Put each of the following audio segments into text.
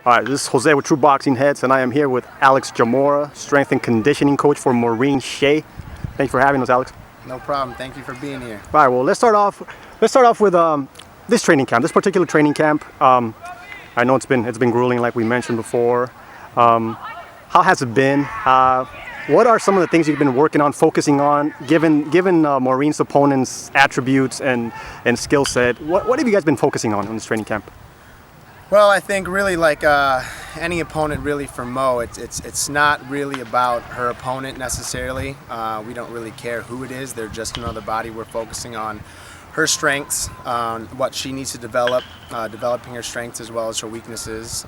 All right, this is Jose with True Boxing Heads, and I am here with Alex Jamora, strength and conditioning coach for Maureen Shea. Thanks for having us, Alex. No problem. Thank you for being here. All right, well, let's start off with this training camp, this particular training camp. I know it's been grueling, like we mentioned before. How has it been? What are some of the things you've been working on, focusing on, given Maureen's opponent's attributes and skill set? What have you guys been focusing on this training camp? Well, I think really like any opponent really for Mo, it's not really about her opponent necessarily. We don't really care who it is. They're just another body. We're focusing on her strengths, what she needs to develop, developing her strengths as well as her weaknesses.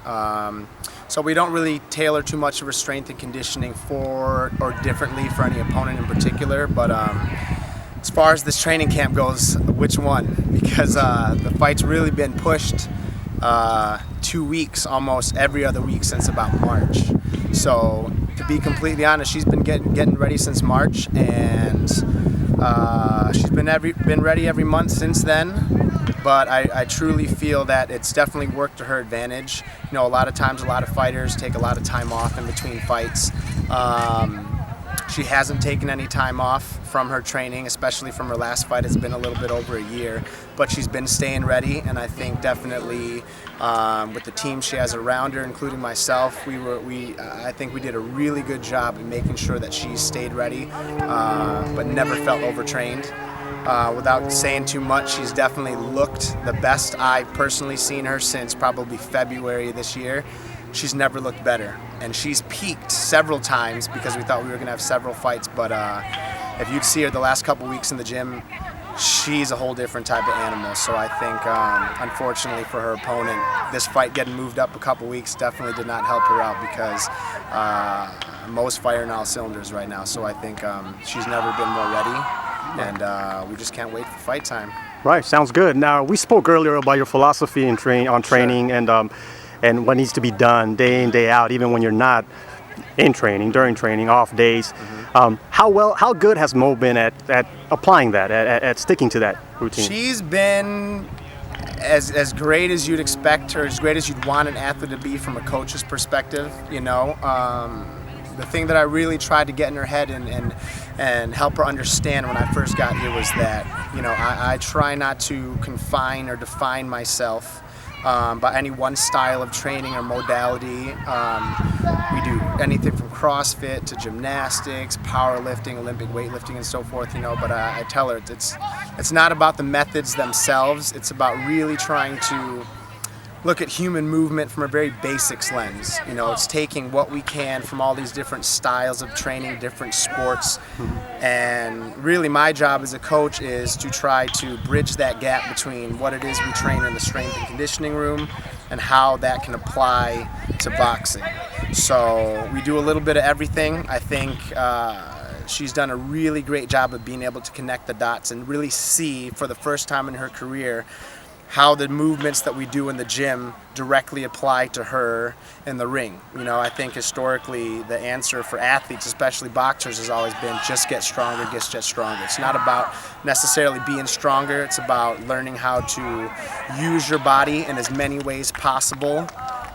So we don't really tailor too much of her strength and conditioning for or differently for any opponent in particular. But as far as this training camp goes, which one? Because the fight's really been pushed 2 weeks, almost every other week since about March. So to be completely honest, she's been getting ready since March, and she's been ready every month since then. But I truly feel that it's definitely worked to her advantage. You know, a lot of times, a lot of fighters take a lot of time off in between fights. She hasn't taken any time off from her training, especially from her last fight. It's been a little bit over a year, but she's been staying ready, and I think definitely with the team she has around her, including myself, I think we did a really good job in making sure that she stayed ready, but never felt overtrained. Without saying too much, she's definitely looked the best I've personally seen her since probably February of this year. She's never looked better, and she's peaked several times because we thought we were going to have several fights, but if you'd see her the last couple weeks in the gym, she's a whole different type of animal. So I think, unfortunately for her opponent, this fight getting moved up a couple weeks definitely did not help her out because Mo's firing all cylinders right now. So I think she's never been more ready, and we just can't wait for fight time. Right, sounds good. Now, we spoke earlier about your philosophy on training. Sure. And what needs to be done day in, day out, even when you're not in training, during training, off days. Mm-hmm. How good has Mo been at applying that, at sticking to that routine? She's been as great as you'd expect her, as great as you'd want an athlete to be from a coach's perspective. You know, the thing that I really tried to get in her head and help her understand when I first got here was that, you know, I try not to confine or define myself by any one style of training or modality. We do anything from CrossFit to gymnastics, powerlifting, Olympic weightlifting, and so forth. You know, but I tell her it's not about the methods themselves. It's about really trying to look at human movement from a very basics lens. You know, it's taking what we can from all these different styles of training, different sports, and really my job as a coach is to try to bridge that gap between what it is we train in the strength and conditioning room and how that can apply to boxing. So we do a little bit of everything. I think she's done a really great job of being able to connect the dots and really see for the first time in her career how the movements that we do in the gym directly apply to her in the ring. You know, I think historically the answer for athletes, especially boxers, has always been just get stronger, just get stronger. It's not about necessarily being stronger, it's about learning how to use your body in as many ways possible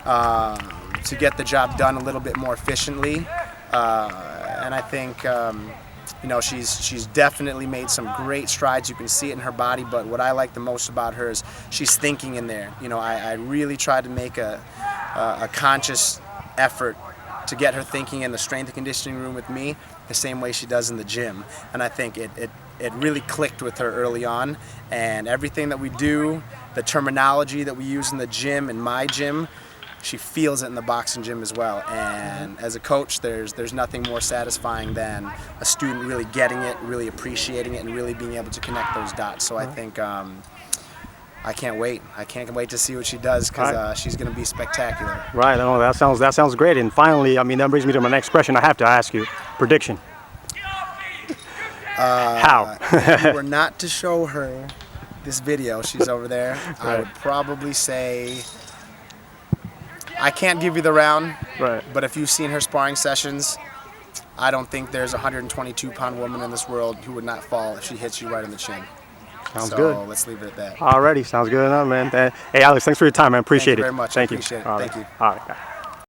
to get the job done a little bit more efficiently. And I think you know, she's definitely made some great strides. You can see it in her body, but what I like the most about her is she's thinking in there. You know, I really try to make a conscious effort to get her thinking in the strength and conditioning room with me the same way she does in the gym. And I think it really clicked with her early on, and everything that we do, the terminology that we use in the gym, in my gym, she feels it in the boxing gym as well. And as a coach, there's nothing more satisfying than a student really getting it, really appreciating it, and really being able to connect those dots. So I think I can't wait. I can't wait to see what she does because she's going to be spectacular. Right. Oh, that sounds great. And finally, I mean, that brings me to my next question. I have to ask you, prediction. How? If we were not to show her this video, she's over there. Right. I would probably say. I can't give you the round, right, but if you've seen her sparring sessions, I don't think there's a 122-pound woman in this world who would not fall if she hits you right in the chin. Sounds so good. let's leave it at that. Alrighty, sounds good enough, man. Hey, Alex, thanks for your time, man. Appreciate Thank you it. very much. Thank I you. appreciate it. All right. Thank you. All right.